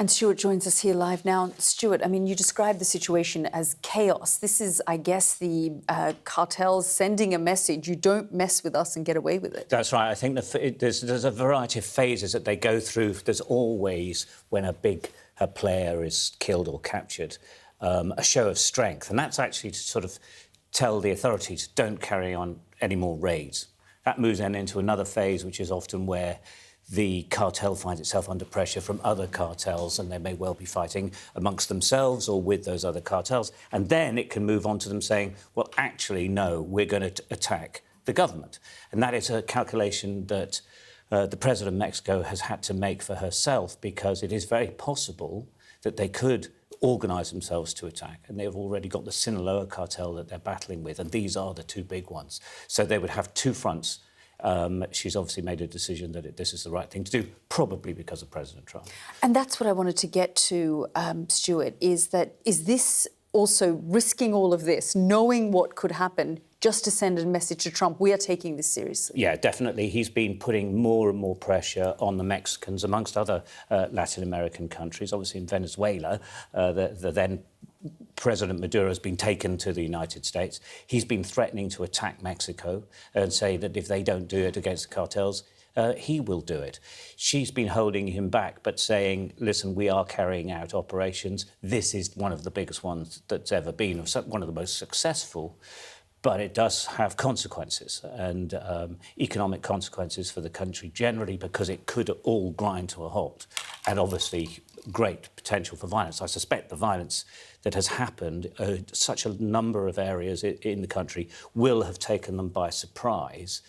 And Stuart joins us here live now. Stuart, I mean, you described the situation as chaos. This is, I guess, the cartels sending a message: you don't mess with us and get away with it. That's right. I think there's a variety of phases that they go through. There's always, when a big player is killed or captured, a show of strength. And that's actually to sort of tell the authorities, don't carry on any more raids. That moves then into another phase, which is often where the cartel finds itself under pressure from other cartels, and they may well be fighting amongst themselves or with those other cartels. And then it can move on to them saying, well, actually, no, we're going to attack the government. And that is a calculation that the president of Mexico has had to make for herself, because it is very possible that they could organise themselves to attack. And they've already got the Sinaloa cartel that they're battling with, and these are the two big ones. So they would have two fronts. She's obviously made a decision that this is the right thing to do, probably because of President Trump. And that's what I wanted to get to, Stuart, is this also risking all of this, knowing what could happen, just to send a message to Trump, we are taking this seriously? Yeah, definitely. He's been putting more and more pressure on the Mexicans, amongst other Latin American countries. Obviously in Venezuela, the then President Maduro has been taken to the United States. He's been threatening to attack Mexico and say that if they don't do it against the cartels, he will do it. She's been holding him back, but saying, listen, we are carrying out operations. This is one of the biggest ones that's ever been, one of the most successful. But it does have consequences, and economic consequences for the country generally, because it could all grind to a halt. And obviously, great potential for violence. I suspect the violence that has happened, such a number of areas in the country, will have taken them by surprise.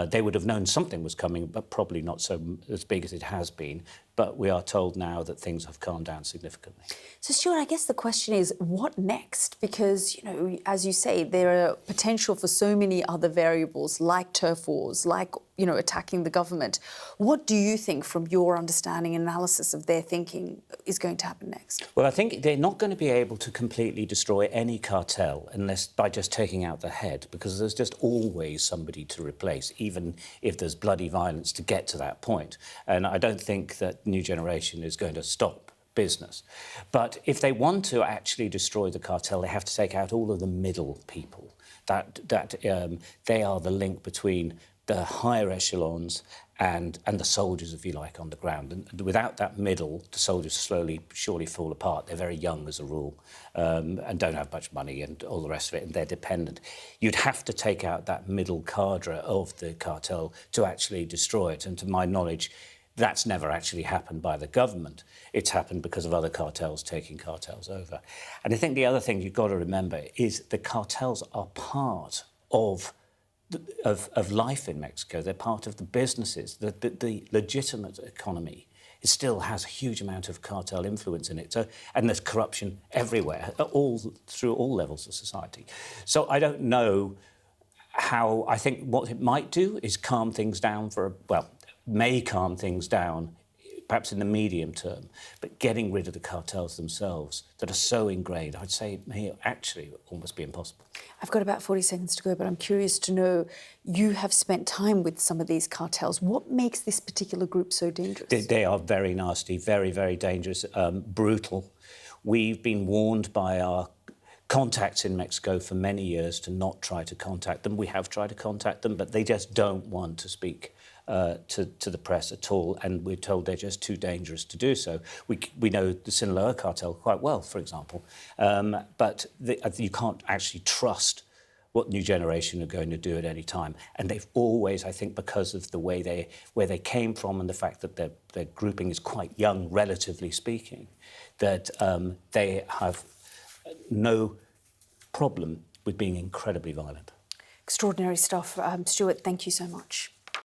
They would have known something was coming, but probably not so as big as it has been. But we are told now that things have calmed down significantly. So, Stuart, I guess the question is, what next? Because, you know, as you say, there are potential for so many other variables, like turf wars, like, you know, attacking the government. What do you think, from your understanding and analysis of their thinking, is going to happen next? Well, I think they're not going to be able to completely destroy any cartel unless by just taking out the head, because there's just always somebody to replace, even if there's bloody violence to get to that point. And I don't think that New Generation is going to stop business. But if they want to actually destroy the cartel, they have to take out all of the middle people. They are the link between the higher echelons and the soldiers, if you like, on the ground. And without that middle, the soldiers slowly, surely fall apart. They're very young as a rule, and don't have much money and all the rest of it, and they're dependent. You'd have to take out that middle cadre of the cartel to actually destroy it. And to my knowledge, that's never actually happened by the government. It's happened because of other cartels taking cartels over. And I think the other thing you've got to remember is the cartels are part of life in Mexico. They're part of the businesses. The legitimate economy, it still has a huge amount of cartel influence in it. So, and there's corruption everywhere, through all levels of society. So I don't know how. I think what it might do is calm things down may calm things down, perhaps in the medium term, but getting rid of the cartels themselves that are so ingrained, I'd say it may actually almost be impossible. I've got about 40 seconds to go, but I'm curious to know, you have spent time with some of these cartels. What makes this particular group so dangerous? They are very nasty, very, very dangerous, brutal. We've been warned by our contacts in Mexico for many years to not try to contact them. We have tried to contact them, but they just don't want to speak to the press at all, and we're told they're just too dangerous to do so. We know the Sinaloa cartel quite well, for example, but you can't actually trust what New Generation are going to do at any time. And they've always, I think, because of the way where they came from and the fact that their grouping is quite young, relatively speaking, that they have no problem with being incredibly violent. Extraordinary stuff. Stuart, thank you so much.